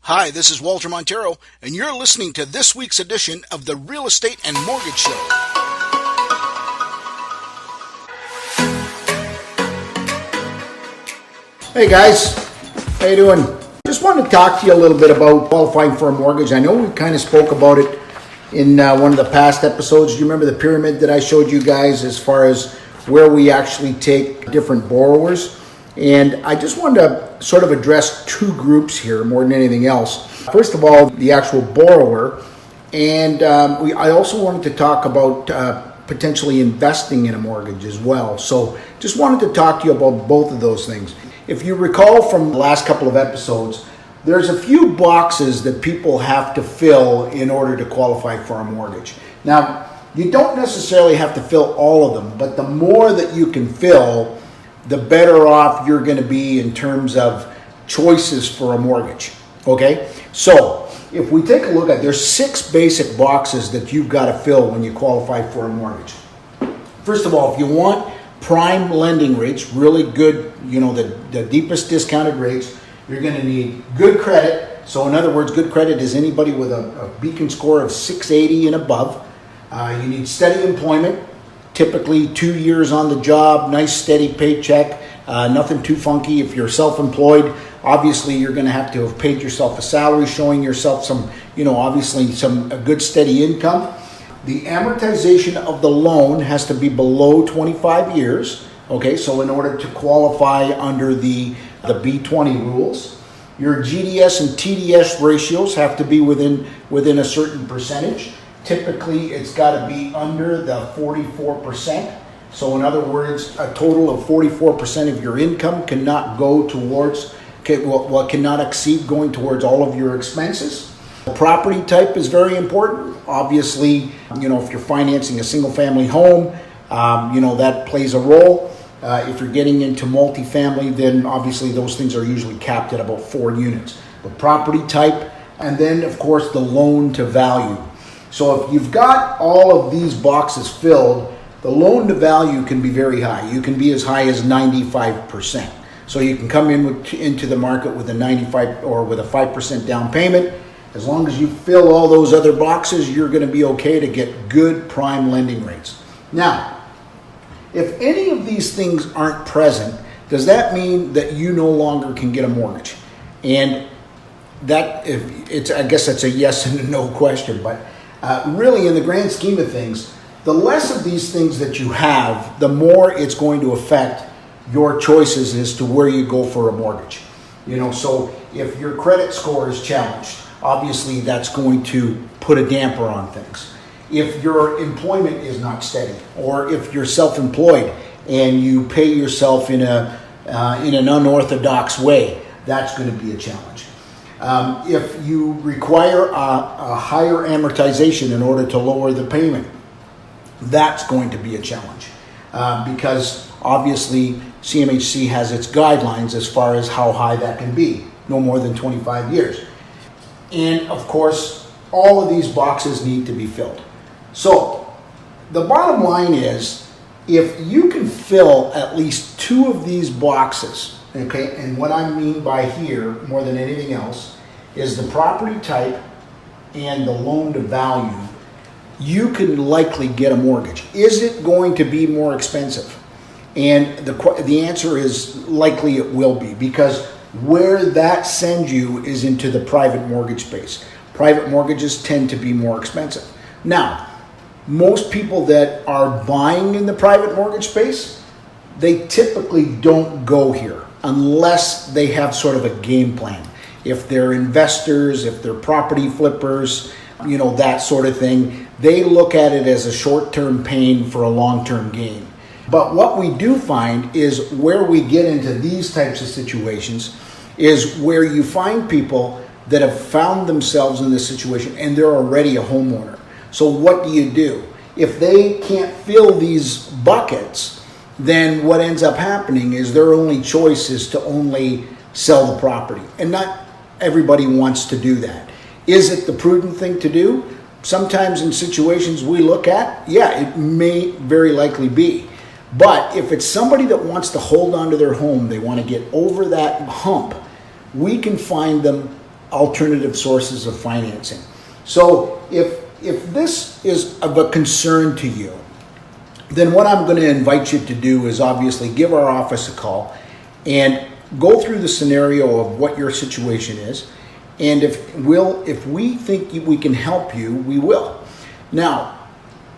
Hi, this is Walter Montero, and you're listening to this week's edition of the Real Estate and Mortgage Show. Hey guys, how you doing? Just wanted to talk to you a little bit about qualifying for a mortgage. I know we kind of spoke about it in one of the past episodes. Do you remember the pyramid that I showed you guys as far as where we actually take different borrowers? And I just wanted to sort of address two groups here more than anything else. First of all, the actual borrower, and I also wanted to talk about potentially investing in a mortgage as well. So just wanted to talk to you about both of those things. If you recall from the last couple of episodes, there's a few boxes that people have to fill in order to qualify for a mortgage. Now, you don't necessarily have to fill all of them, but the more that you can fill, the better off you're going to be in terms of choices for a mortgage. Okay? So, if we take a look at, there's 6 basic boxes that you've got to fill when you qualify for a mortgage. First of all, if you want prime lending rates, really good, the deepest discounted rates, you're going to need good credit. So in other words, good credit is anybody with a Beacon score of 680 and above. You need steady employment, typically 2 years on the job, nice steady paycheck, nothing too funky. If you're self-employed, obviously you're going to have paid yourself a salary, showing yourself some, obviously some a good steady income. The amortization of the loan has to be below 25 years. Okay, so in order to qualify under the B20 rules, your GDS and TDS ratios have to be within a certain percentage. Typically, it's got to be under the 44%. So in other words, a total of 44% of your income cannot go towards, cannot exceed going towards all of your expenses. The property type is very important. Obviously, if you're financing a single family home, that plays a role. If you're getting into multifamily, then obviously those things are usually capped at about 4 units. The property type, and then of course the loan to value. So if you've got all of these boxes filled, the loan to value can be very high. You can be as high as 95%. So you can come into the market with a 95 or with a 5% down payment. As long as you fill all those other boxes, you're going to be okay to get good prime lending rates. Now, if any of these things aren't present, does that mean that you no longer can get a mortgage? And I guess that's a yes and a no question, but really in the grand scheme of things, the less of these things that you have, the more it's going to affect your choices as to where you go for a mortgage. So if your credit score is challenged, obviously that's going to put a damper on things. If your employment is not steady, or if you're self-employed and you pay yourself in an unorthodox way, that's going to be a challenge. If you require a higher amortization in order to lower the payment, that's going to be a challenge because obviously CMHC has its guidelines as far as how high that can be, no more than 25 years. And of course, all of these boxes need to be filled. So the bottom line is, if you can fill at least 2 of these boxes, okay, and what I mean by here, more than anything else, is the property type and the loan to value, you can likely get a mortgage. Is it going to be more expensive? And the answer is likely it will be, because where that sends you is into the private mortgage space. Private mortgages tend to be more expensive. Now, most people that are buying in the private mortgage space, they typically don't go here unless they have sort of a game plan. If they're investors, if they're property flippers, that sort of thing, they look at it as a short-term pain for a long-term gain. But what we do find is where we get into these types of situations is where you find people that have found themselves in this situation and they're already a homeowner. So what do? If they can't fill these buckets, then what ends up happening is their only choice is to only sell the property. And not everybody wants to do that. Is it the prudent thing to do? Sometimes in situations we look at, yeah, it may very likely be. But if it's somebody that wants to hold on to their home, they want to get over that hump, we can find them alternative sources of financing. So if this is of a concern to you, then what I'm going to invite you to do is obviously give our office a call and go through the scenario of what your situation is. And if we think we can help you, we will. Now,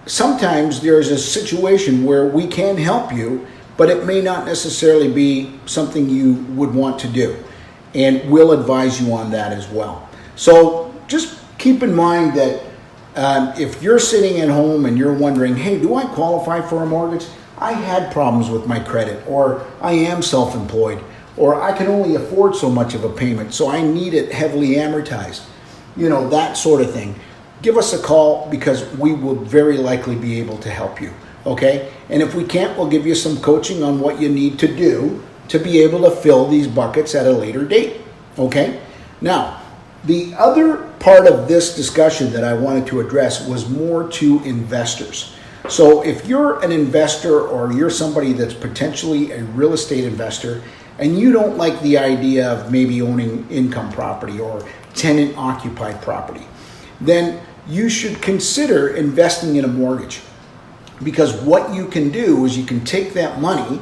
sometimes there's a situation where we can help you, but it may not necessarily be something you would want to do. And we'll advise you on that as well. So just keep in mind that if you're sitting at home and you're wondering, hey, do I qualify for a mortgage? I had problems with my credit, or I am self-employed, or I can only afford so much of a payment, so I need it heavily amortized. That sort of thing. Give us a call because we will very likely be able to help you, okay? And if we can't, we'll give you some coaching on what you need to do to be able to fill these buckets at a later date, okay? Now, the other part of this discussion that I wanted to address was more to investors. So if you're an investor or you're somebody that's potentially a real estate investor and you don't like the idea of maybe owning income property or tenant occupied property, then you should consider investing in a mortgage. Because what you can do is you can take that money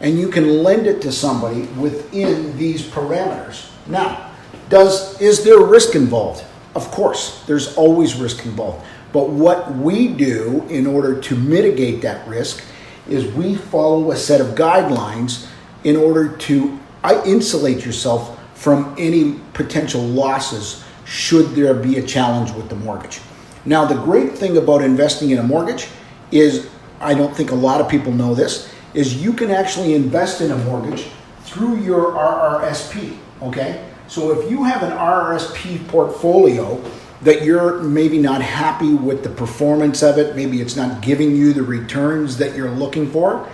and you can lend it to somebody within these parameters. Now, is there risk involved? Of course, there's always risk involved. But what we do in order to mitigate that risk is we follow a set of guidelines in order to insulate yourself from any potential losses should there be a challenge with the mortgage. Now, the great thing about investing in a mortgage is, I don't think a lot of people know this, is you can actually invest in a mortgage through your RRSP, okay? So if you have an RRSP portfolio that you're maybe not happy with the performance of it, maybe it's not giving you the returns that you're looking for,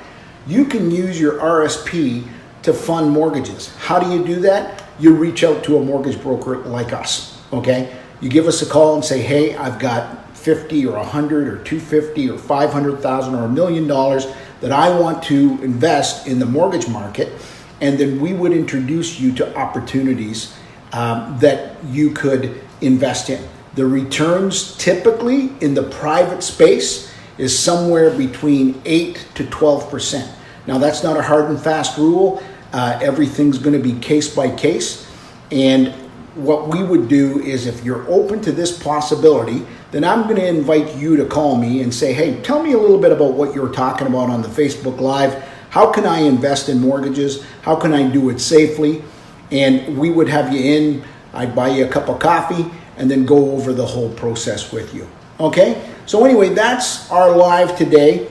you can use your RSP to fund mortgages. How do you do that? You reach out to a mortgage broker like us, okay? You give us a call and say, hey, I've got 50 or 100 or 250 or 500,000 or $1 million that I want to invest in the mortgage market. And then we would introduce you to opportunities that you could invest in. The returns typically in the private space is somewhere between 8 to 12%. Now, that's not a hard and fast rule. Everything's going to be case by case. And what we would do is, if you're open to this possibility, then I'm going to invite you to call me and say, hey, tell me a little bit about what you're talking about on the Facebook Live. How can I invest in mortgages? How can I do it safely? And we would have you in. I'd buy you a cup of coffee and then go over the whole process with you. Okay? So anyway, that's our live today.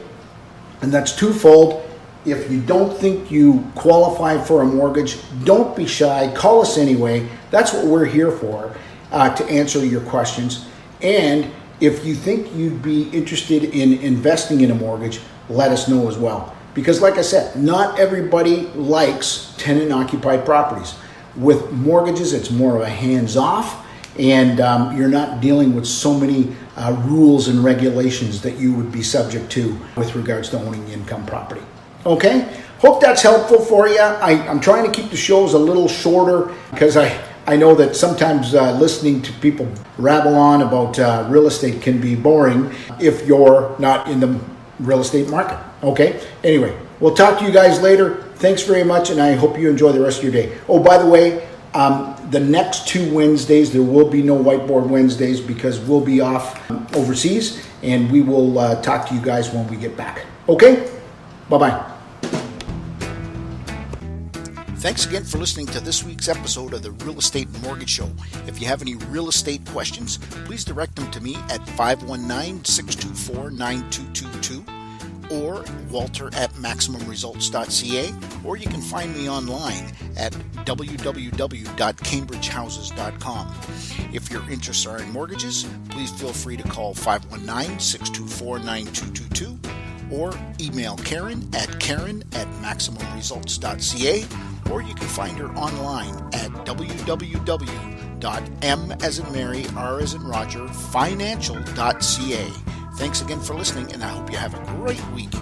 And that's twofold. If you don't think you qualify for a mortgage, don't be shy. Call us anyway. That's what we're here for, to answer your questions. And if you think you'd be interested in investing in a mortgage, let us know as well. Because like I said, not everybody likes tenant-occupied properties. With mortgages, it's more of a hands-off, and you're not dealing with so many rules and regulations that you would be subject to with regards to owning income property. Okay? Hope that's helpful for you. I'm trying to keep the shows a little shorter because I know that sometimes listening to people rabble on about real estate can be boring if you're not in the real estate market. Okay? Anyway, we'll talk to you guys later. Thanks very much, and I hope you enjoy the rest of your day. Oh, by the way, the next 2 Wednesdays, there will be no Whiteboard Wednesdays because we'll be off overseas, and we will talk to you guys when we get back. Okay? Bye-bye. Thanks again for listening to this week's episode of the Real Estate Mortgage Show. If you have any real estate questions, please direct them to me at 519-624-9222 or walter@maximumresults.ca, or you can find me online at www.cambridgehouses.com. If your interests are in mortgages, please feel free to call 519-624-9222 or email Karen@maximumresults.ca, or you can find her online at www.m@Mary, R@Roger, financial.ca. Thanks again for listening, and I hope you have a great week.